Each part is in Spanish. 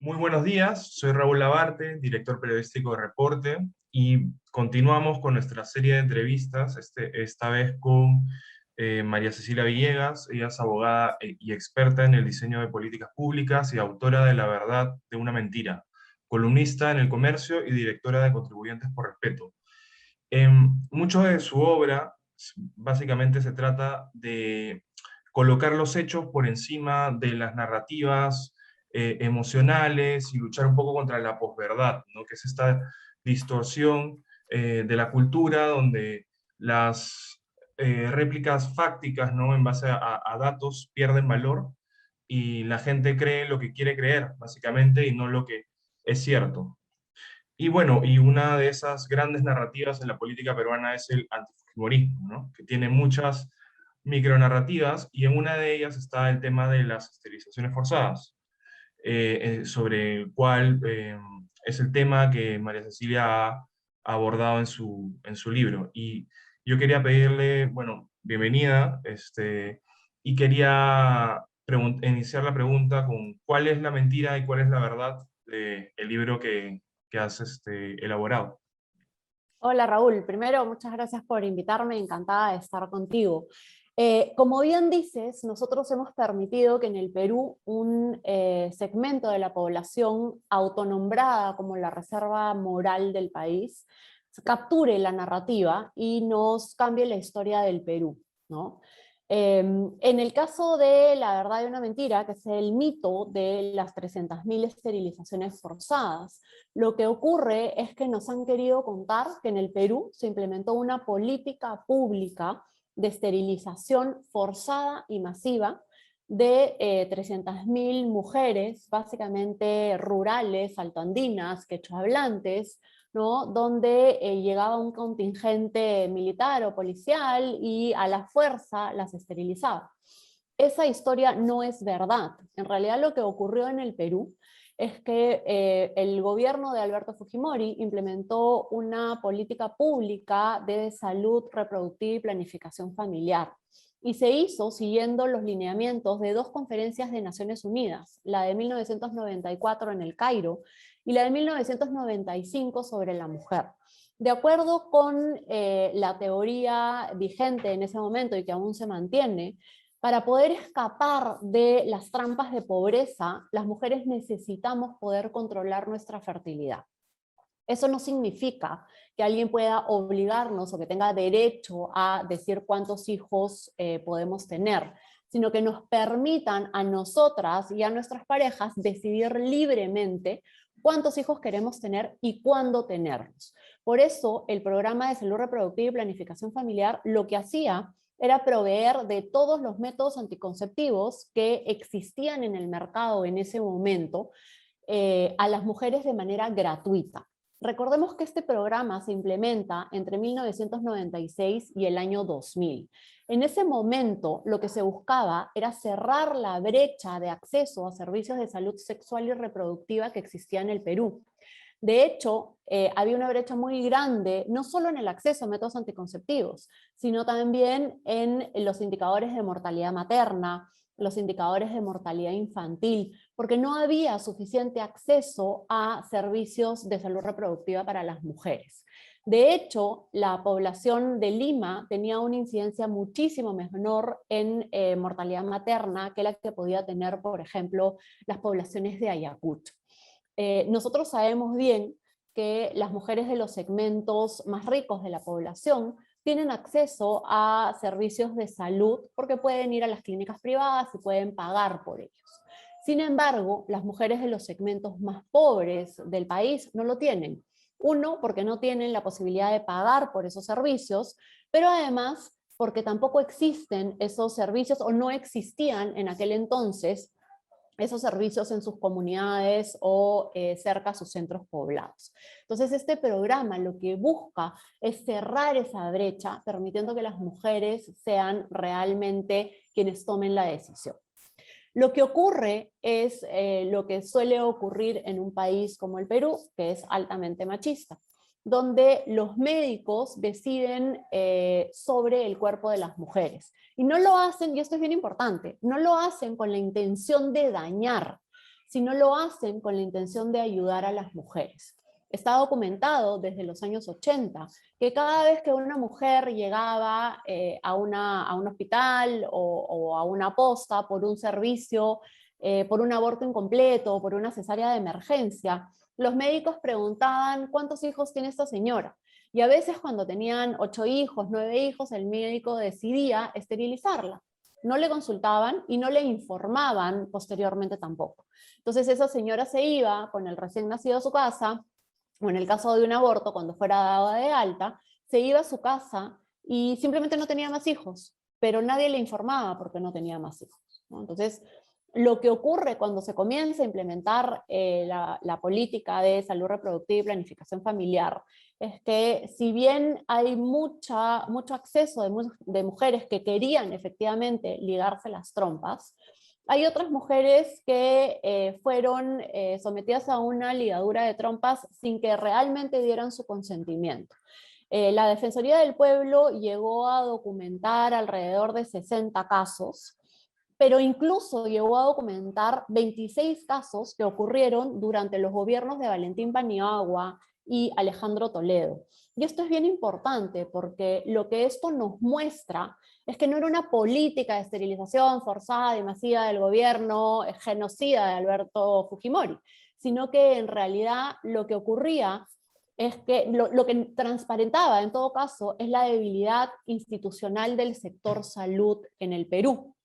Muy buenos días, soy Raúl Labarte, director periodístico de Reporte, y continuamos con nuestra serie de entrevistas, esta vez con María Cecilia Villegas. Ella es abogada y experta en el diseño de políticas públicas y autora de La verdad de una mentira, columnista en El Comercio y directora de Contribuyentes por Respeto. Mucho de su obra básicamente se trata de colocar los hechos por encima de las narrativas emocionales y luchar un poco contra la posverdad, ¿no? Que es esta distorsión de la cultura donde las réplicas fácticas, ¿no? En base a datos pierden valor y la gente cree lo que quiere creer, básicamente, y no lo que es cierto. Y bueno, y una de esas grandes narrativas en la política peruana es el antifujimorismo, ¿no? Que tiene muchas micronarrativas, y en una de ellas está el tema de las esterilizaciones forzadas, sobre el cual es el tema que María Cecilia ha abordado en su libro. Y yo quería pedirle, bueno, bienvenida, y quería iniciar la pregunta con cuál es la mentira y cuál es la verdad del libro que has elaborado. Hola Raúl, primero muchas gracias por invitarme, encantada de estar contigo. Como bien dices, nosotros hemos permitido que en el Perú un segmento de la población autonombrada como la reserva moral del país capture la narrativa y nos cambie la historia del Perú, ¿no? En el caso de La verdad de una mentira, que es el mito de las 300.000 esterilizaciones forzadas, lo que ocurre es que nos han querido contar que en el Perú se implementó una política pública de esterilización forzada y masiva de 300.000 mujeres, básicamente rurales, altoandinas, quechohablantes, ¿no? Donde llegaba un contingente militar o policial y a la fuerza las esterilizaba. Esa historia no es verdad. En realidad lo que ocurrió en el Perú es que el gobierno de Alberto Fujimori implementó una política pública de salud reproductiva y planificación familiar. Y se hizo siguiendo los lineamientos de dos conferencias de Naciones Unidas, la de 1994 en el Cairo y la de 1995 sobre la mujer. De acuerdo con la teoría vigente en ese momento y que aún se mantiene, para poder escapar de las trampas de pobreza, las mujeres necesitamos poder controlar nuestra fertilidad. Eso no significa que alguien pueda obligarnos o que tenga derecho a decir cuántos hijos podemos tener, sino que nos permitan a nosotras y a nuestras parejas decidir libremente cuántos hijos queremos tener y cuándo tenerlos. Por eso el programa de salud reproductiva y planificación familiar lo que hacía era proveer de todos los métodos anticonceptivos que existían en el mercado en ese momento a las mujeres de manera gratuita. Recordemos que este programa se implementa entre 1996 y el año 2000. En ese momento lo que se buscaba era cerrar la brecha de acceso a servicios de salud sexual y reproductiva que existía en el Perú. De hecho, había una brecha muy grande, no solo en el acceso a métodos anticonceptivos, sino también en los indicadores de mortalidad materna, los indicadores de mortalidad infantil, porque no había suficiente acceso a servicios de salud reproductiva para las mujeres. De hecho, la población de Lima tenía una incidencia muchísimo menor en mortalidad materna que la que podía tener, por ejemplo, las poblaciones de Ayacucho. Nosotros sabemos bien que las mujeres de los segmentos más ricos de la población tienen acceso a servicios de salud porque pueden ir a las clínicas privadas y pueden pagar por ellos. Sin embargo, las mujeres de los segmentos más pobres del país no lo tienen. Uno, porque no tienen la posibilidad de pagar por esos servicios, pero además porque tampoco existen esos servicios o no existían en aquel entonces esos servicios en sus comunidades o cerca a sus centros poblados. Entonces este programa lo que busca es cerrar esa brecha, permitiendo que las mujeres sean realmente quienes tomen la decisión. Lo que ocurre es lo que suele ocurrir en un país como el Perú, que es altamente machista, donde los médicos deciden sobre el cuerpo de las mujeres. Y no lo hacen, y esto es bien importante, no lo hacen con la intención de dañar, sino lo hacen con la intención de ayudar a las mujeres. Está documentado desde los años 80 que cada vez que una mujer llegaba a un hospital o a una posta por un servicio, por un aborto incompleto o por una cesárea de emergencia, los médicos preguntaban ¿cuántos hijos tiene esta señora? Y a veces cuando tenían 8 hijos, 9 hijos, el médico decidía esterilizarla. No le consultaban y no le informaban posteriormente tampoco. Entonces esa señora se iba con el recién nacido a su casa, o en el caso de un aborto, cuando fuera dada de alta, se iba a su casa y simplemente no tenía más hijos, pero nadie le informaba porque no tenía más hijos, ¿no? Entonces, lo que ocurre cuando se comienza a implementar la política de salud reproductiva y planificación familiar es que si bien hay mucho acceso de mujeres que querían efectivamente ligarse las trompas, hay otras mujeres que fueron sometidas a una ligadura de trompas sin que realmente dieran su consentimiento. La Defensoría del Pueblo llegó a documentar alrededor de 60 casos, pero incluso llegó a documentar 26 casos que ocurrieron durante los gobiernos de Valentín Paniagua y Alejandro Toledo. Y esto es bien importante porque lo que esto nos muestra es que no era una política de esterilización forzada y masiva del gobierno genocida de Alberto Fujimori, sino que en realidad lo que ocurría es que lo que transparentaba en todo caso es la debilidad institucional del sector salud en el Perú.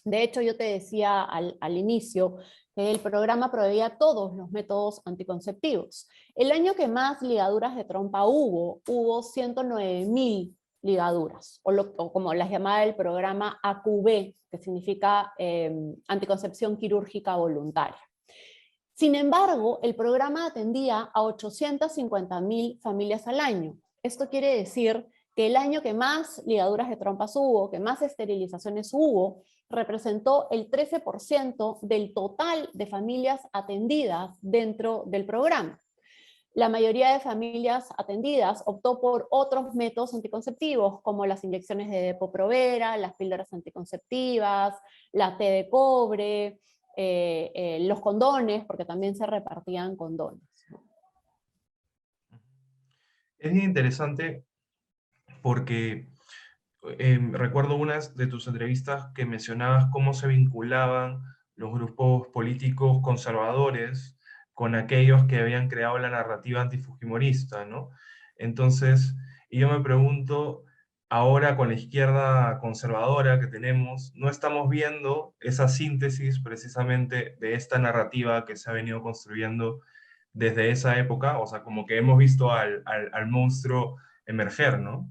De hecho, yo te decía al inicio que el programa proveía todos los métodos anticonceptivos. El año que más ligaduras de trompa hubo 109.000 ligaduras, o como las llamaba el programa AQB, que significa anticoncepción quirúrgica voluntaria. Sin embargo, el programa atendía a 850.000 familias al año. Esto quiere decir que el año que más ligaduras de trompas hubo, que más esterilizaciones hubo, representó el 13% del total de familias atendidas dentro del programa. La mayoría de familias atendidas optó por otros métodos anticonceptivos, como las inyecciones de Depo-Provera, las píldoras anticonceptivas, la T de cobre, los condones, porque también se repartían condones. Es bien interesante porque recuerdo unas de tus entrevistas que mencionabas cómo se vinculaban los grupos políticos conservadores con aquellos que habían creado la narrativa antifujimorista, ¿no? Entonces, y yo me pregunto, ahora con la izquierda conservadora que tenemos, ¿no estamos viendo esa síntesis precisamente de esta narrativa que se ha venido construyendo desde esa época? O sea, como que hemos visto al monstruo emerger, ¿no?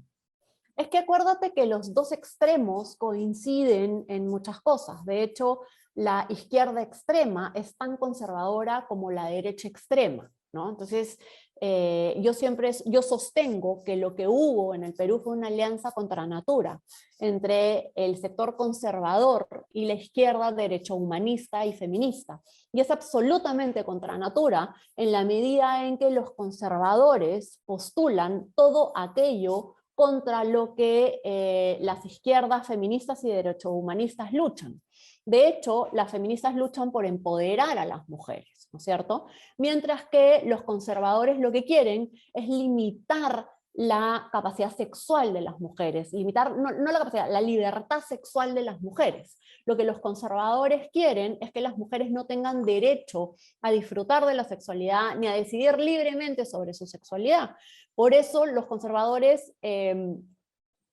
Es que acuérdate que los dos extremos coinciden en muchas cosas. De hecho, la izquierda extrema es tan conservadora como la derecha extrema, ¿no? Entonces, yo sostengo que lo que hubo en el Perú fue una alianza contra natura entre el sector conservador y la izquierda derecho humanista y feminista. Y es absolutamente contra natura en la medida en que los conservadores postulan todo aquello contra lo que las izquierdas feministas y derechohumanistas luchan. De hecho, las feministas luchan por empoderar a las mujeres, ¿no es cierto? Mientras que los conservadores lo que quieren es limitar la capacidad sexual de las mujeres, limitar, no la capacidad, la libertad sexual de las mujeres. Lo que los conservadores quieren es que las mujeres no tengan derecho a disfrutar de la sexualidad ni a decidir libremente sobre su sexualidad. Por eso los conservadores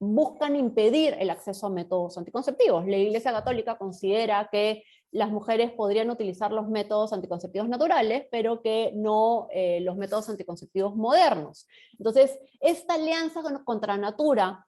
buscan impedir el acceso a métodos anticonceptivos. La Iglesia Católica considera que las mujeres podrían utilizar los métodos anticonceptivos naturales, pero que no los métodos anticonceptivos modernos. Entonces, esta alianza contra natura,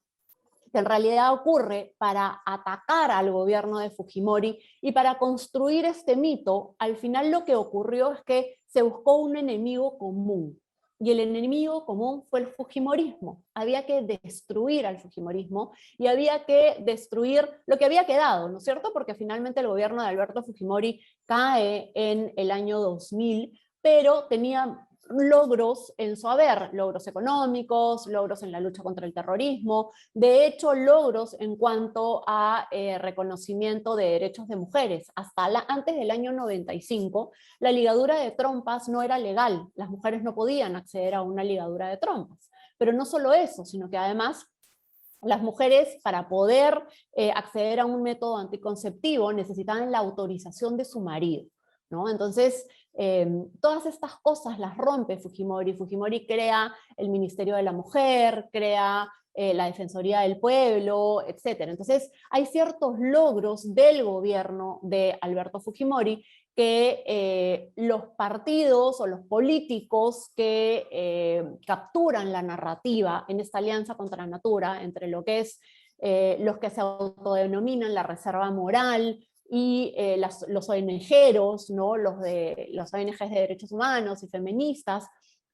que en realidad ocurre para atacar al gobierno de Fujimori y para construir este mito, al final lo que ocurrió es que se buscó un enemigo común. Y el enemigo común fue el fujimorismo. Había que destruir al fujimorismo y había que destruir lo que había quedado, ¿no es cierto? Porque finalmente el gobierno de Alberto Fujimori cae en el año 2000, pero tenía logros en su haber, logros económicos, logros en la lucha contra el terrorismo, de hecho logros en cuanto a reconocimiento de derechos de mujeres. Hasta antes del año 95, la ligadura de trompas no era legal, las mujeres no podían acceder a una ligadura de trompas. Pero no solo eso, sino que además las mujeres, para poder acceder a un método anticonceptivo, necesitaban la autorización de su marido, ¿no? Entonces, todas estas cosas las rompe Fujimori. Fujimori crea el Ministerio de la Mujer, crea la Defensoría del Pueblo, etc. Entonces, hay ciertos logros del gobierno de Alberto Fujimori que los partidos o los políticos que capturan la narrativa en esta alianza contra Natura, entre lo que es los que se autodenominan la reserva moral y los ONGeros, ¿no? los ONGs de derechos humanos y feministas,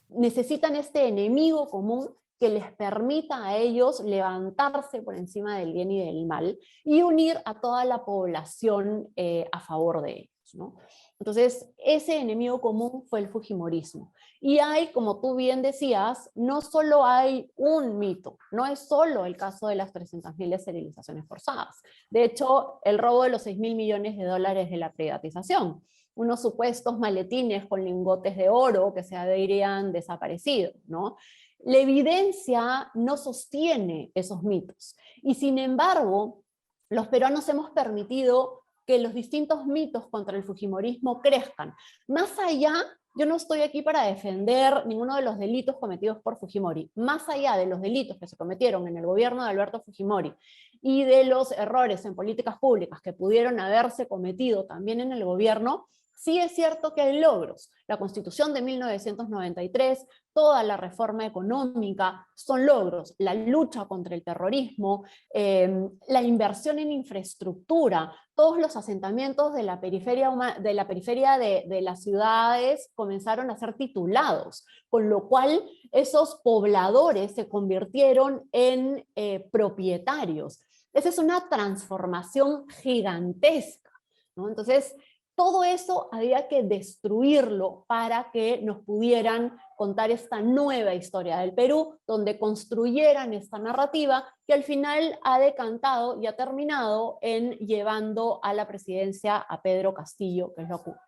necesitan este enemigo común que les permita a ellos levantarse por encima del bien y del mal y unir a toda la población a favor de ellos, ¿no? Entonces, ese enemigo común fue el fujimorismo. Y hay, como tú bien decías, no solo hay un mito, no es solo el caso de las 300.000 esterilizaciones forzadas. De hecho, el robo de los 6.000 millones de dólares de la privatización, unos supuestos maletines con lingotes de oro que se habrían desaparecido, ¿no? La evidencia no sostiene esos mitos. Y sin embargo, los peruanos hemos permitido que los distintos mitos contra el fujimorismo crezcan. Más allá, yo no estoy aquí para defender ninguno de los delitos cometidos por Fujimori, más allá de los delitos que se cometieron en el gobierno de Alberto Fujimori y de los errores en políticas públicas que pudieron haberse cometido también en el gobierno, sí es cierto que hay logros. La Constitución de 1993, toda la reforma económica son logros. La lucha contra el terrorismo, la inversión en infraestructura, todos los asentamientos de la periferia de las ciudades comenzaron a ser titulados, con lo cual esos pobladores se convirtieron en propietarios. Esa es una transformación gigantesca, ¿no? Entonces, todo eso había que destruirlo para que nos pudieran contar esta nueva historia del Perú, donde construyeran esta narrativa que al final ha decantado y ha terminado en llevando a la presidencia a Pedro Castillo,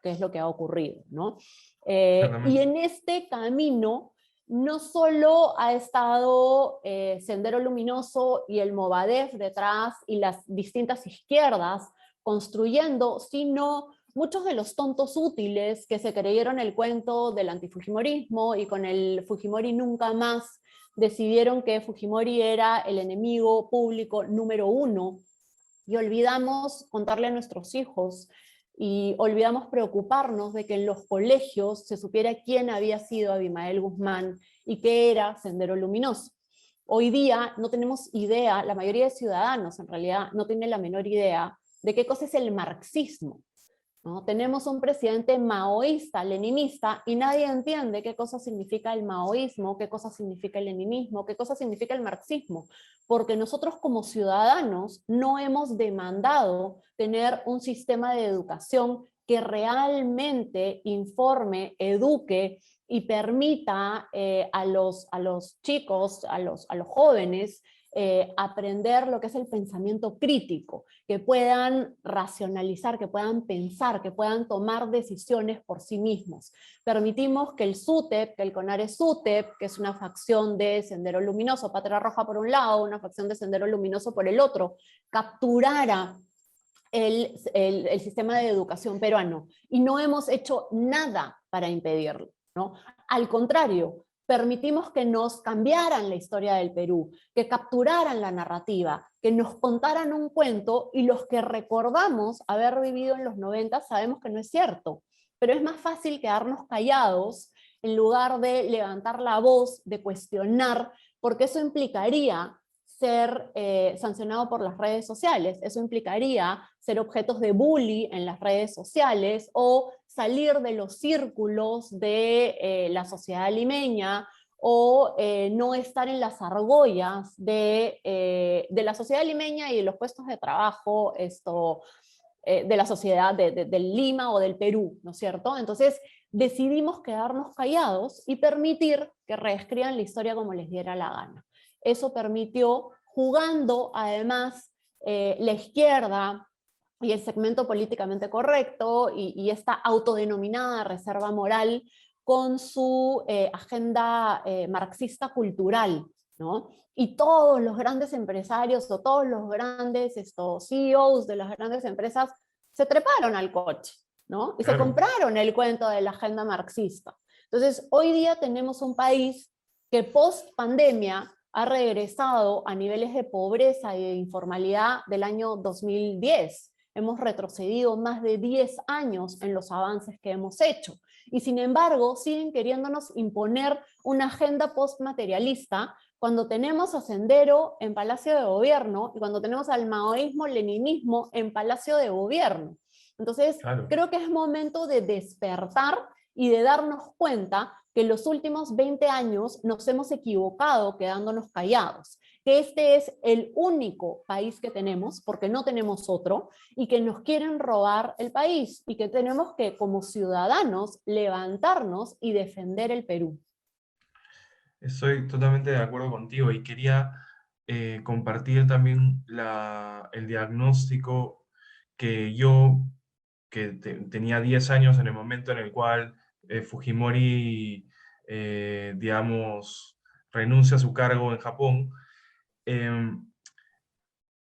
que es lo que ha ocurrido, ¿no? Y en este camino no solo ha estado Sendero Luminoso y el Movadef detrás y las distintas izquierdas construyendo, sino muchos de los tontos útiles que se creyeron el cuento del antifujimorismo y con el Fujimori nunca más decidieron que Fujimori era el enemigo público número uno y olvidamos contarle a nuestros hijos y olvidamos preocuparnos de que en los colegios se supiera quién había sido Abimael Guzmán y qué era Sendero Luminoso. Hoy día no tenemos idea, la mayoría de ciudadanos en realidad no tienen la menor idea de qué cosa es el marxismo, ¿no? Tenemos un presidente maoísta, leninista, y nadie entiende qué cosa significa el maoísmo, qué cosa significa el leninismo, qué cosa significa el marxismo, porque nosotros como ciudadanos no hemos demandado tener un sistema de educación que realmente informe, eduque y permita a los chicos, a los jóvenes, aprender lo que es el pensamiento crítico, que puedan racionalizar, que puedan pensar, que puedan tomar decisiones por sí mismos. Permitimos que el SUTEP, que el CONARE-SUTEP, que es una facción de Sendero Luminoso, Patria Roja por un lado, una facción de Sendero Luminoso por el otro, capturara el sistema de educación peruano, y no hemos hecho nada para impedirlo, ¿no? Al contrario, permitimos que nos cambiaran la historia del Perú, que capturaran la narrativa, que nos contaran un cuento, y los que recordamos haber vivido en los 90 sabemos que no es cierto, pero es más fácil quedarnos callados en lugar de levantar la voz, de cuestionar, porque eso implicaría ser sancionado por las redes sociales, eso implicaría ser objetos de bullying en las redes sociales o salir de los círculos de la sociedad limeña o no estar en las argollas de la sociedad limeña y de los puestos de trabajo de la sociedad de Lima o del Perú, ¿no es cierto? Entonces decidimos quedarnos callados y permitir que reescriban la historia como les diera la gana. Eso permitió, jugando además la izquierda y el segmento políticamente correcto y esta autodenominada reserva moral con su agenda marxista cultural, ¿no? Y todos los grandes empresarios o todos los grandes CEOs de las grandes empresas se treparon al coche, ¿no? Y se Claro. compraron el cuento de la agenda marxista. Entonces, hoy día tenemos un país que post pandemia ha regresado a niveles de pobreza y de informalidad del año 2010. Hemos retrocedido más de 10 años en los avances que hemos hecho. Y sin embargo, siguen queriéndonos imponer una agenda postmaterialista cuando tenemos a Sendero en Palacio de Gobierno y cuando tenemos al maoísmo-leninismo en Palacio de Gobierno. Entonces, Claro. creo que es momento de despertar y de darnos cuenta que en los últimos 20 años nos hemos equivocado quedándonos callados, que este es el único país que tenemos, porque no tenemos otro, y que nos quieren robar el país, y que tenemos que, como ciudadanos, levantarnos y defender el Perú. Estoy totalmente de acuerdo contigo y quería compartir también el diagnóstico que yo, tenía 10 años en el momento en el cual Fujimori, digamos, renuncia a su cargo en Japón. em,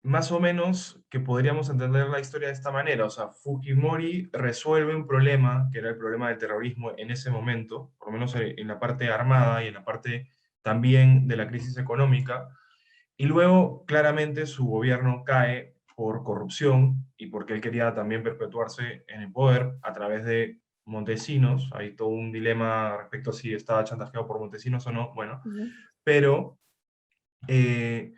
Más o menos que podríamos entender la historia de esta manera. O sea, Fujimori resuelve un problema, que era el problema del terrorismo en ese momento, por lo menos en la parte armada y en la parte también de la crisis económica, y luego claramente su gobierno cae por corrupción y porque él quería también perpetuarse en el poder a través de Montesinos. Hay todo un dilema respecto a si estaba chantajeado por Montesinos o no, bueno, Ujú. pero... eh,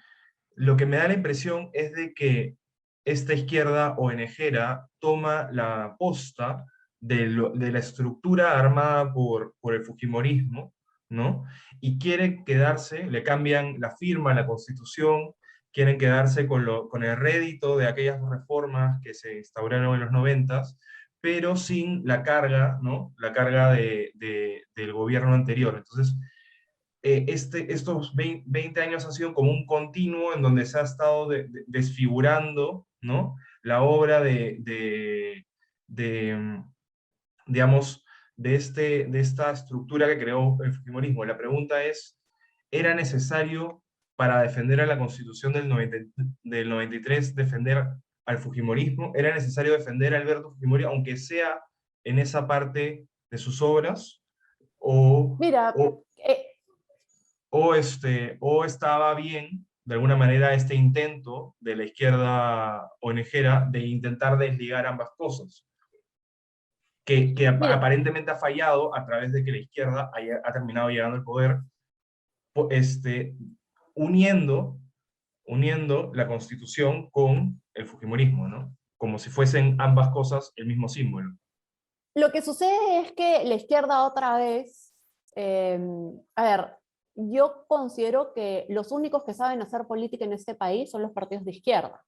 lo que me da la impresión es de que esta izquierda ONGera toma la posta de la estructura armada por el Fujimorismo, ¿no? Y quiere quedarse, le cambian la firma, la constitución, quieren quedarse con el rédito de aquellas reformas que se instauraron en los noventas, pero sin la carga, ¿no? La carga del gobierno anterior. Entonces, estos 20 años han sido como un continuo en donde se ha estado desfigurando, ¿no? La obra de, digamos, de esta estructura que creó el Fujimorismo. La pregunta es, ¿era necesario para defender a la Constitución del 93 defender al Fujimorismo? ¿Era necesario defender a Alberto Fujimori, aunque sea en esa parte de sus obras? ¿O, Mira, o, o estaba bien, de alguna manera, este intento de la izquierda onejera de intentar desligar ambas cosas, que mira, aparentemente ha fallado a través de que la izquierda ha terminado llegando al poder, este, uniendo, uniendo la constitución con el fujimorismo, ¿no? Como si fuesen ambas cosas el mismo símbolo. lo que sucede es que la izquierda otra vez, a ver, yo considero que los únicos que saben hacer política en este país son los partidos de izquierda.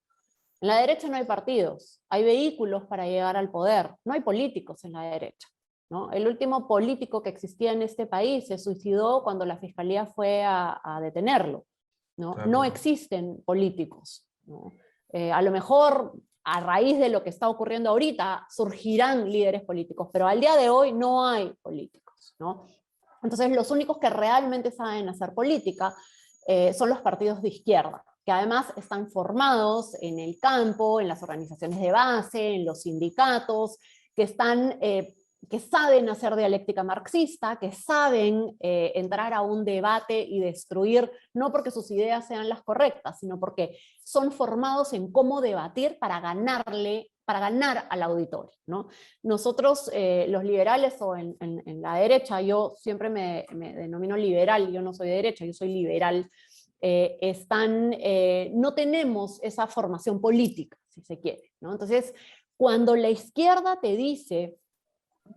En la derecha no hay partidos, hay vehículos para llegar al poder, no hay políticos en la derecha, ¿no? El último político que existía en este país se suicidó cuando la fiscalía fue a detenerlo, ¿no? No Claro. existen políticos, ¿no? A lo mejor a raíz de lo que está ocurriendo ahorita surgirán líderes políticos, pero al día de hoy no hay políticos, ¿no? Entonces los únicos que realmente saben hacer política son los partidos de izquierda, que además están formados en el campo, en las organizaciones de base, en los sindicatos, que están que saben hacer dialéctica marxista, que saben entrar a un debate y destruir, no porque sus ideas sean las correctas, sino porque son formados en cómo debatir para ganar al auditorio, ¿no? Nosotros, los liberales o en la derecha, yo siempre me denomino liberal, yo no soy de derecha, yo soy liberal, no tenemos esa formación política, si se quiere, ¿no? Entonces, cuando la izquierda te dice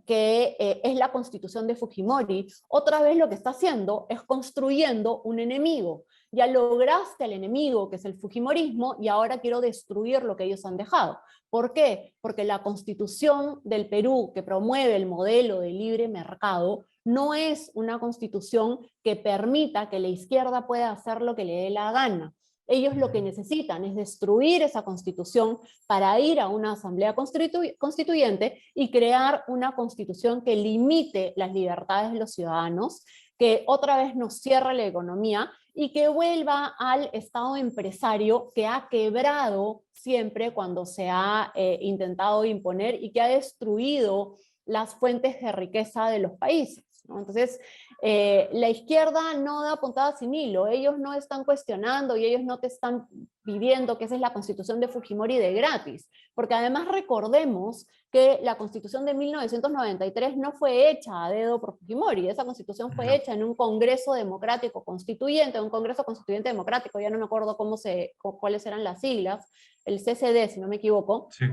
que es la constitución de Fujimori, otra vez lo que está haciendo es construyendo un enemigo, ya lograste al enemigo, que es el fujimorismo, y ahora quiero destruir lo que ellos han dejado. ¿Por qué? Porque la Constitución del Perú, que promueve el modelo de libre mercado, no es una constitución que permita que la izquierda pueda hacer lo que le dé la gana. Ellos lo que necesitan es destruir esa constitución para ir a una asamblea constituyente y crear una constitución que limite las libertades de los ciudadanos, que otra vez nos cierre la economía y que vuelva al Estado empresario que ha quebrado siempre cuando se ha intentado imponer y que ha destruido las fuentes de riqueza de los países, ¿no? Entonces, la izquierda no da puntada sin hilo, ellos no están cuestionando y ellos no te están pidiendo que esa es la constitución de Fujimori de gratis, porque además recordemos que la constitución de 1993 no fue hecha a dedo por Fujimori, esa constitución fue hecha en un congreso democrático constituyente, un congreso constituyente democrático, ya no me acuerdo cuáles eran las siglas, el CCD si no me equivoco, Sí.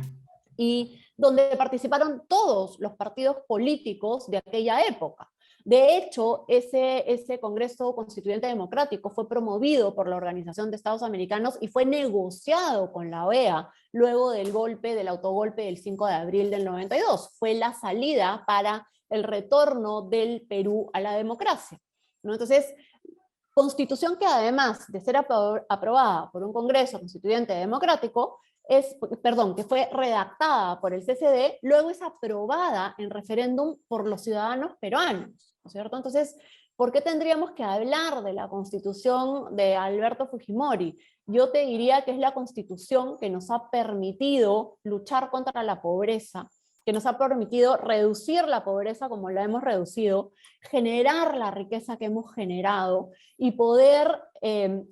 y donde participaron todos los partidos políticos de aquella época. De hecho, ese Congreso Constituyente Democrático fue promovido por la Organización de Estados Americanos y fue negociado con la OEA luego del autogolpe del 5 de abril del 92. Fue la salida para el retorno del Perú a la democracia, ¿no? Entonces, constitución que además de ser aprobada por un Congreso Constituyente Democrático, que fue redactada por el CCD, luego es aprobada en referéndum por los ciudadanos peruanos, ¿no es cierto? Entonces, ¿por qué tendríamos que hablar de la constitución de Alberto Fujimori? Yo te diría que es la constitución que nos ha permitido luchar contra la pobreza, que nos ha permitido reducir la pobreza como la hemos reducido, generar la riqueza que hemos generado y poder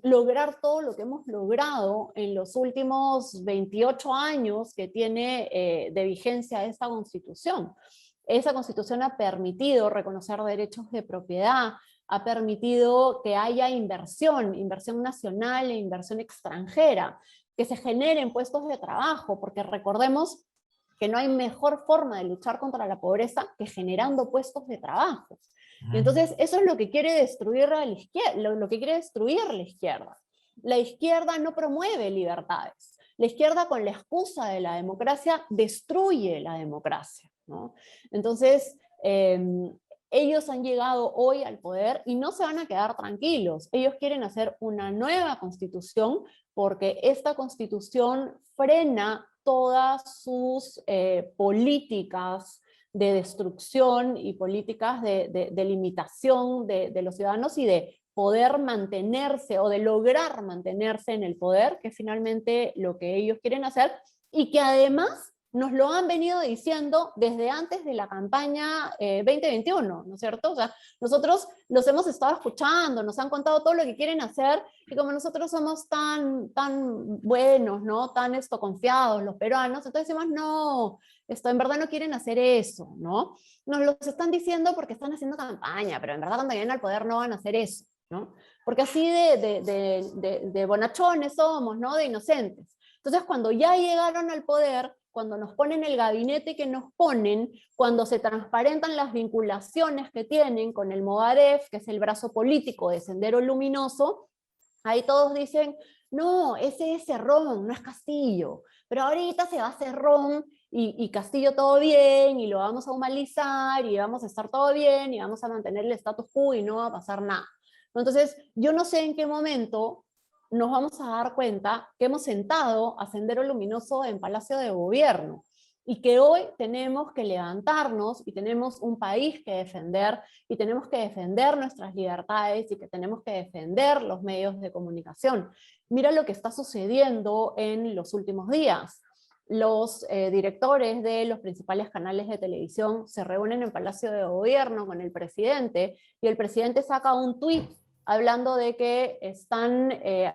lograr todo lo que hemos logrado en los últimos 28 años que tiene de vigencia esta Constitución. Esa Constitución ha permitido reconocer derechos de propiedad, ha permitido que haya inversión nacional e inversión extranjera, que se generen puestos de trabajo, porque recordemos que no hay mejor forma de luchar contra la pobreza que generando puestos de trabajo. Y entonces eso es lo que quiere destruir a la izquierda, lo que quiere destruir la izquierda. La izquierda no promueve libertades. La izquierda, con la excusa de la democracia, destruye la democracia, ¿no? Entonces, ellos han llegado hoy al poder y no se van a quedar tranquilos. Ellos quieren hacer una nueva constitución porque esta constitución frena todas sus políticas de destrucción y políticas de limitación de los ciudadanos y de poder mantenerse o de lograr mantenerse en el poder, que es finalmente lo que ellos quieren hacer, y que además nos lo han venido diciendo desde antes de la campaña 2021, ¿no es cierto? O sea, nosotros los hemos estado escuchando, nos han contado todo lo que quieren hacer, y como nosotros somos tan buenos, ¿no? Tan confiados los peruanos, entonces decimos, no, en verdad no quieren hacer eso, ¿no? Nos lo están diciendo porque están haciendo campaña, pero en verdad cuando lleguen al poder no van a hacer eso, ¿no? Porque así de bonachones somos, ¿no? De inocentes. Entonces, cuando ya llegaron al poder, cuando nos ponen el gabinete que nos ponen, cuando se transparentan las vinculaciones que tienen con el Movadef, que es el brazo político de Sendero Luminoso, ahí todos dicen, no, ese es Cerrón, no es Castillo, pero ahorita se va a Cerrón y Castillo todo bien, y lo vamos a humanizar, y vamos a estar todo bien, y vamos a mantener el status quo y no va a pasar nada. Entonces, yo no sé en qué momento nos vamos a dar cuenta que hemos sentado a Sendero Luminoso en Palacio de Gobierno y que hoy tenemos que levantarnos y tenemos un país que defender y tenemos que defender nuestras libertades y que tenemos que defender los medios de comunicación. Mira lo que está sucediendo en los últimos días. Los directores de los principales canales de televisión se reúnen en Palacio de Gobierno con el presidente y el presidente saca un tuit hablando de que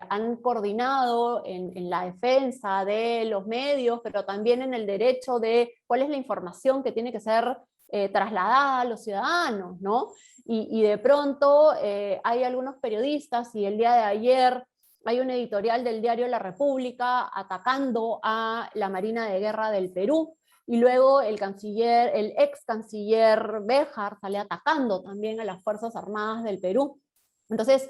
han coordinado en la defensa de los medios, pero también en el derecho de cuál es la información que tiene que ser trasladada a los ciudadanos, ¿no? Y de pronto hay algunos periodistas, y el día de ayer hay un editorial del diario La República atacando a la Marina de Guerra del Perú, y luego el ex canciller Béjar sale atacando también a las Fuerzas Armadas del Perú. Entonces,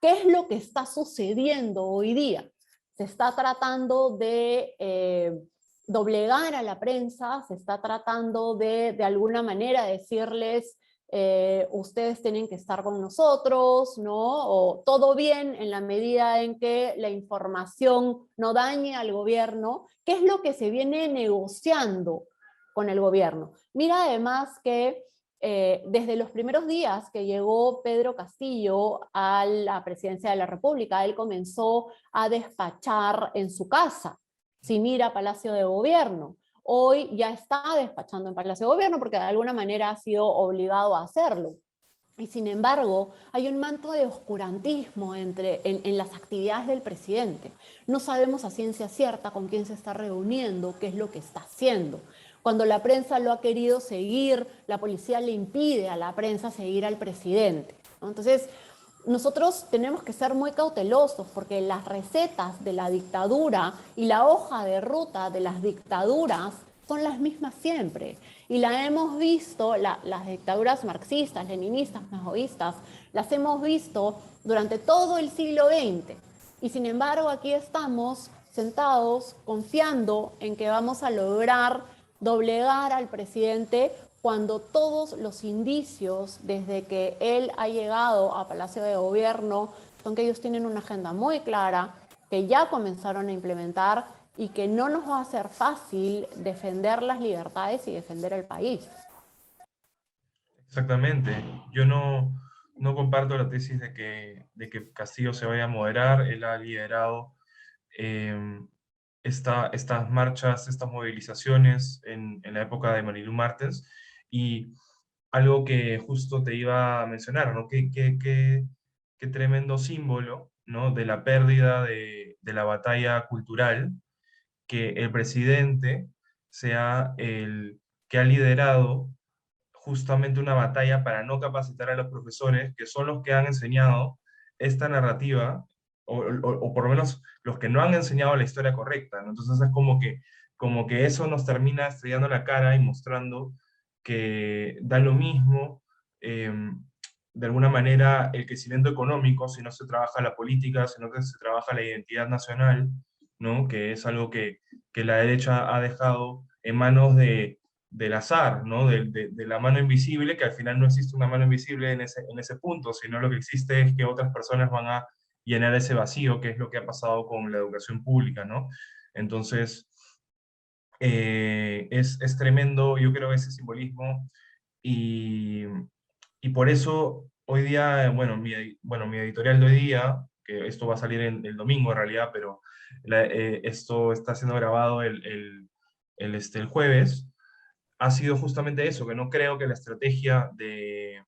¿Qué es lo que está sucediendo hoy día? Se está tratando de doblegar a la prensa, se está tratando de alguna manera decirles ustedes tienen que estar con nosotros, ¿no? O todo bien en la medida en que la información no dañe al gobierno. ¿Qué es lo que se viene negociando con el gobierno? Mira además que desde los primeros días que llegó Pedro Castillo a la presidencia de la República, él comenzó a despachar en su casa, sin ir a Palacio de Gobierno. Hoy ya está despachando en Palacio de Gobierno porque de alguna manera ha sido obligado a hacerlo. Y sin embargo, hay un manto de oscurantismo en las actividades del presidente. No sabemos a ciencia cierta con quién se está reuniendo, qué es lo que está haciendo. Cuando la prensa lo ha querido seguir, la policía le impide a la prensa seguir al presidente, ¿no? Entonces, nosotros tenemos que ser muy cautelosos porque las recetas de la dictadura y la hoja de ruta de las dictaduras son las mismas siempre. Y la hemos visto, las dictaduras marxistas, leninistas, maoístas, las hemos visto durante todo el siglo XX. Y sin embargo aquí estamos sentados confiando en que vamos a lograr doblegar al presidente cuando todos los indicios desde que él ha llegado a Palacio de Gobierno son que ellos tienen una agenda muy clara, que ya comenzaron a implementar y que no nos va a ser fácil defender las libertades y defender el país. Exactamente. Yo no comparto la tesis de que Castillo se vaya a moderar. Él ha liderado eh, estas marchas, estas movilizaciones en la época de Marilu Martens. Y algo que justo te iba a mencionar, ¿no? Qué tremendo símbolo, ¿no? De la pérdida de la batalla cultural, que el presidente sea el que ha liderado justamente una batalla para no capacitar a los profesores, que son los que han enseñado esta narrativa, o por lo menos los que no han enseñado la historia correcta, ¿no? Entonces es como que eso nos termina estrellando la cara y mostrando que da lo mismo, de alguna manera, el crecimiento económico, si no se trabaja la política, si no se trabaja la identidad nacional, ¿no? Que es algo que la derecha ha dejado en manos del azar, ¿no? De la mano invisible, que al final no existe una mano invisible en ese punto, sino lo que existe es que otras personas van a llenar ese vacío, que es lo que ha pasado con la educación pública, ¿no? Entonces, es tremendo, yo creo, ese simbolismo, y, y por eso hoy día, bueno, mi editorial de hoy día, que esto va a salir el domingo en realidad, pero esto está siendo grabado el jueves, ha sido justamente eso, que no creo que la estrategia de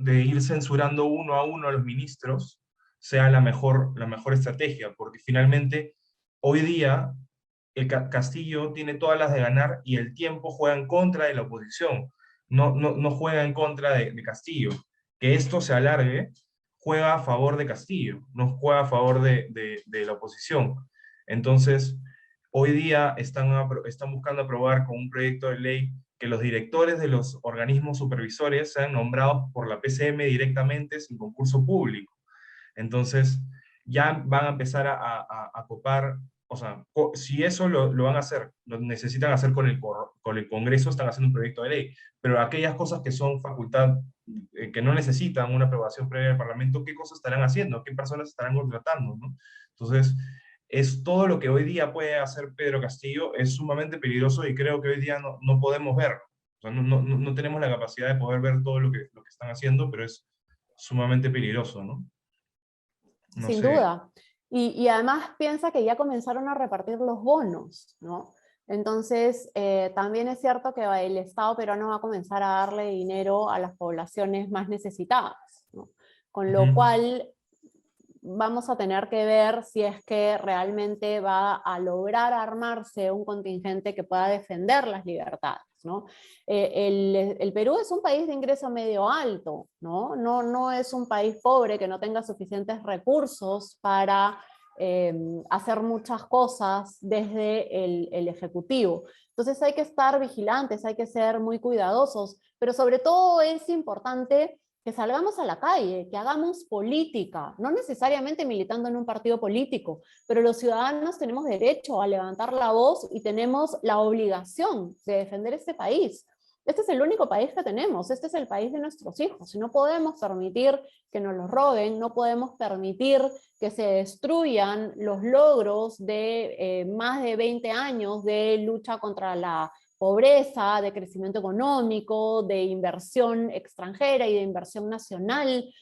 ir censurando uno a uno a los ministros sea la mejor estrategia, porque finalmente hoy día Castillo tiene todas las de ganar y el tiempo juega en contra de la oposición, no juega en contra de Castillo. Que esto se alargue juega a favor de Castillo, no juega a favor de la oposición. Entonces, hoy día están buscando aprobar con un proyecto de ley que los directores de los organismos supervisores sean nombrados por la PCM directamente sin concurso público. Entonces, ya van a empezar a copar, o sea, si eso lo van a hacer, lo necesitan hacer con el Congreso, están haciendo un proyecto de ley, pero aquellas cosas que son facultad, que no necesitan una aprobación previa del Parlamento, ¿qué cosas estarán haciendo? ¿Qué personas estarán contratando? ¿No? Entonces, es todo lo que hoy día puede hacer Pedro Castillo, es sumamente peligroso y creo que hoy día no podemos verlo. O sea, no tenemos la capacidad de poder ver todo lo que están haciendo, pero es sumamente peligroso, ¿no? No Sin sé. duda. Y además piensa que ya comenzaron a repartir los bonos, ¿no? Entonces, también es cierto que el Estado peruano va a comenzar a darle dinero a las poblaciones más necesitadas, ¿no? Con lo Ujú. cual vamos a tener que ver si es que realmente va a lograr armarse un contingente que pueda defender las libertades, ¿no? El Perú es un país de ingreso medio alto, ¿no? No es un país pobre que no tenga suficientes recursos para hacer muchas cosas desde el Ejecutivo. Entonces hay que estar vigilantes, hay que ser muy cuidadosos, pero sobre todo es importante que salgamos a la calle, que hagamos política, no necesariamente militando en un partido político, pero los ciudadanos tenemos derecho a levantar la voz y tenemos la obligación de defender este país. Este es el único país que tenemos, este es el país de nuestros hijos, y no podemos permitir que nos lo roben, no podemos permitir que se destruyan los logros de más de 20 años de lucha contra la pobreza, de crecimiento económico, de inversión extranjera y de inversión nacional.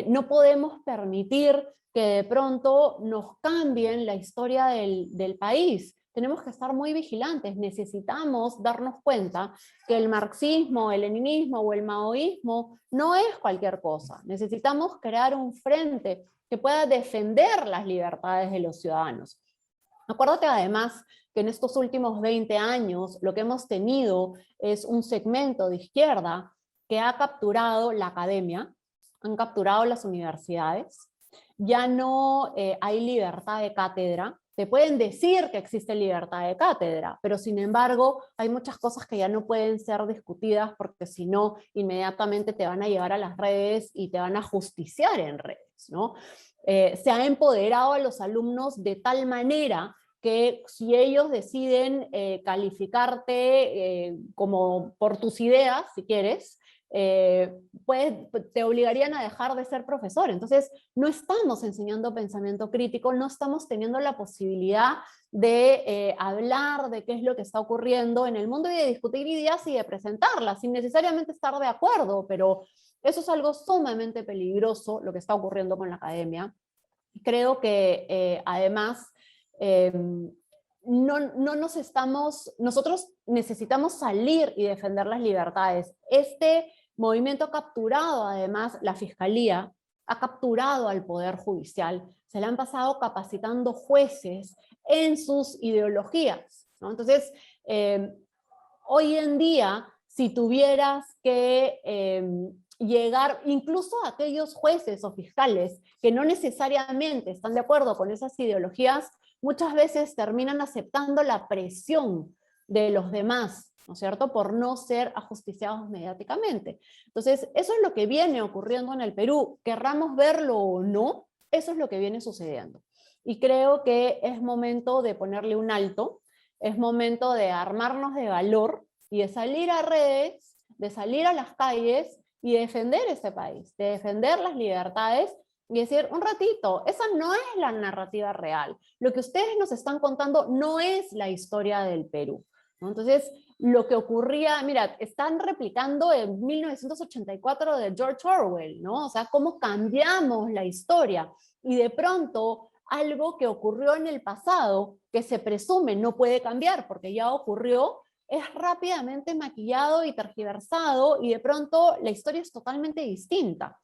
No podemos permitir que de pronto nos cambien la historia del país. Tenemos que estar muy vigilantes, necesitamos darnos cuenta que el marxismo, el leninismo o el maoísmo no es cualquier cosa. Necesitamos crear un frente que pueda defender las libertades de los ciudadanos. Acuérdate además que en estos últimos 20 años lo que hemos tenido es un segmento de izquierda que ha capturado la academia, han capturado las universidades, ya no hay libertad de cátedra. Te pueden decir que existe libertad de cátedra, pero sin embargo hay muchas cosas que ya no pueden ser discutidas porque si no, inmediatamente te van a llevar a las redes y te van a justiciar en redes, ¿no? Se ha empoderado a los alumnos de tal manera que si ellos deciden calificarte como por tus ideas, si quieres, pues te obligarían a dejar de ser profesor. Entonces, no estamos enseñando pensamiento crítico, no estamos teniendo la posibilidad de hablar de qué es lo que está ocurriendo en el mundo y de discutir ideas y de presentarlas, sin necesariamente estar de acuerdo, pero eso es algo sumamente peligroso, lo que está ocurriendo con la academia. Creo que además nosotros necesitamos salir y defender las libertades. Este movimiento ha capturado además la fiscalía, ha capturado al poder judicial, se le han pasado capacitando jueces en sus ideologías, ¿no? Entonces, hoy en día, si tuvieras que llegar, incluso a aquellos jueces o fiscales que no necesariamente están de acuerdo con esas ideologías, muchas veces terminan aceptando la presión de los demás, ¿no es cierto?, por no ser ajusticiados mediáticamente. Entonces, eso es lo que viene ocurriendo en el Perú, querramos verlo o no, eso es lo que viene sucediendo. Y creo que es momento de ponerle un alto, es momento de armarnos de valor y de salir a redes, de salir a las calles y defender este país, de defender las libertades y decir, un ratito, esa no es la narrativa real. Lo que ustedes nos están contando no es la historia del Perú, ¿no? Entonces, lo que ocurría, mira, están replicando en 1984 de George Orwell, ¿no? O sea, cómo cambiamos la historia y de pronto algo que ocurrió en el pasado, que se presume no puede cambiar porque ya ocurrió, es rápidamente maquillado y tergiversado y de pronto la historia es totalmente distinta.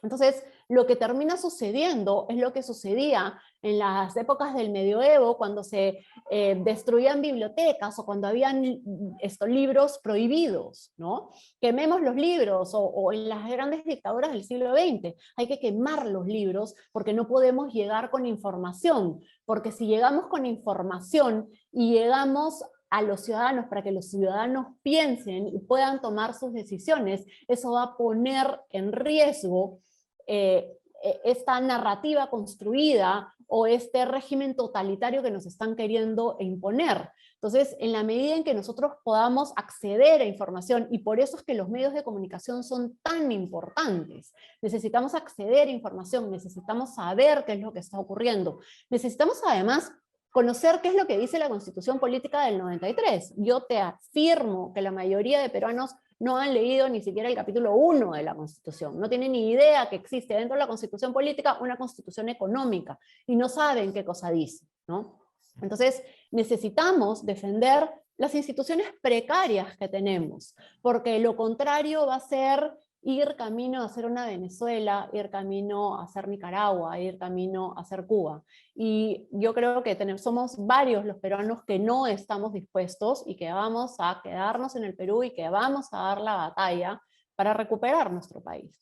Entonces, lo que termina sucediendo es lo que sucedía en las épocas del medioevo, cuando se destruían bibliotecas o cuando habían estos libros prohibidos, ¿no? Quememos los libros, o en las grandes dictaduras del siglo XX, hay que quemar los libros porque no podemos llegar con información, porque si llegamos con información y llegamos a los ciudadanos para que los ciudadanos piensen y puedan tomar sus decisiones, eso va a poner en riesgo esta narrativa construida o este régimen totalitario que nos están queriendo imponer. Entonces, en la medida en que nosotros podamos acceder a información, y por eso es que los medios de comunicación son tan importantes, necesitamos acceder a información, necesitamos saber qué es lo que está ocurriendo, necesitamos además conocer qué es lo que dice la Constitución Política del 93. Yo te afirmo que la mayoría de peruanos no han leído ni siquiera el capítulo 1 de la Constitución, no tienen ni idea que existe dentro de la Constitución Política una Constitución económica, y no saben qué cosa dice, ¿no? Entonces, necesitamos defender las instituciones precarias que tenemos, porque lo contrario va a ser ir camino a ser una Venezuela, ir camino a ser Nicaragua, ir camino a ser Cuba. Y yo creo que somos varios los peruanos que no estamos dispuestos y que vamos a quedarnos en el Perú y que vamos a dar la batalla para recuperar nuestro país.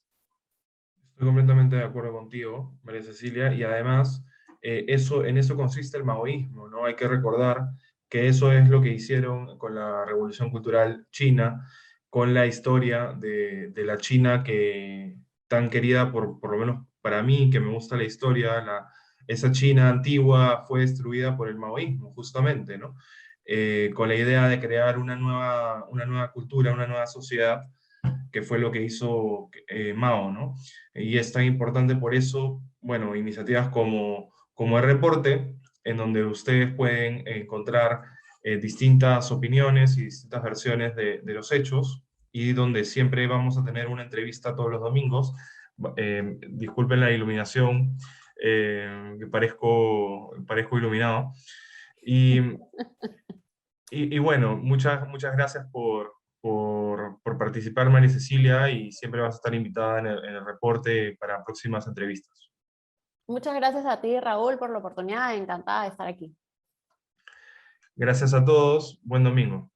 Estoy completamente de acuerdo contigo, María Cecilia, y además en eso consiste el maoísmo, ¿no? Hay que recordar que eso es lo que hicieron con la Revolución Cultural China, con la historia de la China que tan querida por lo menos para mí, que me gusta la historia, esa China antigua fue destruida por el maoísmo, justamente, ¿no? Con la idea de crear una nueva cultura, una nueva sociedad, que fue lo que hizo Mao, ¿no? Y es tan importante por eso, bueno, iniciativas como el reporte, en donde ustedes pueden encontrar distintas opiniones y distintas versiones de los hechos, y donde siempre vamos a tener una entrevista todos los domingos. Disculpen la iluminación, que parezco iluminado. Y, y bueno, muchas gracias por participar, María Cecilia, y siempre vas a estar invitada en el reporte para próximas entrevistas. Muchas gracias a ti, Raúl, por la oportunidad. Encantada de estar aquí. Gracias a todos. Buen domingo.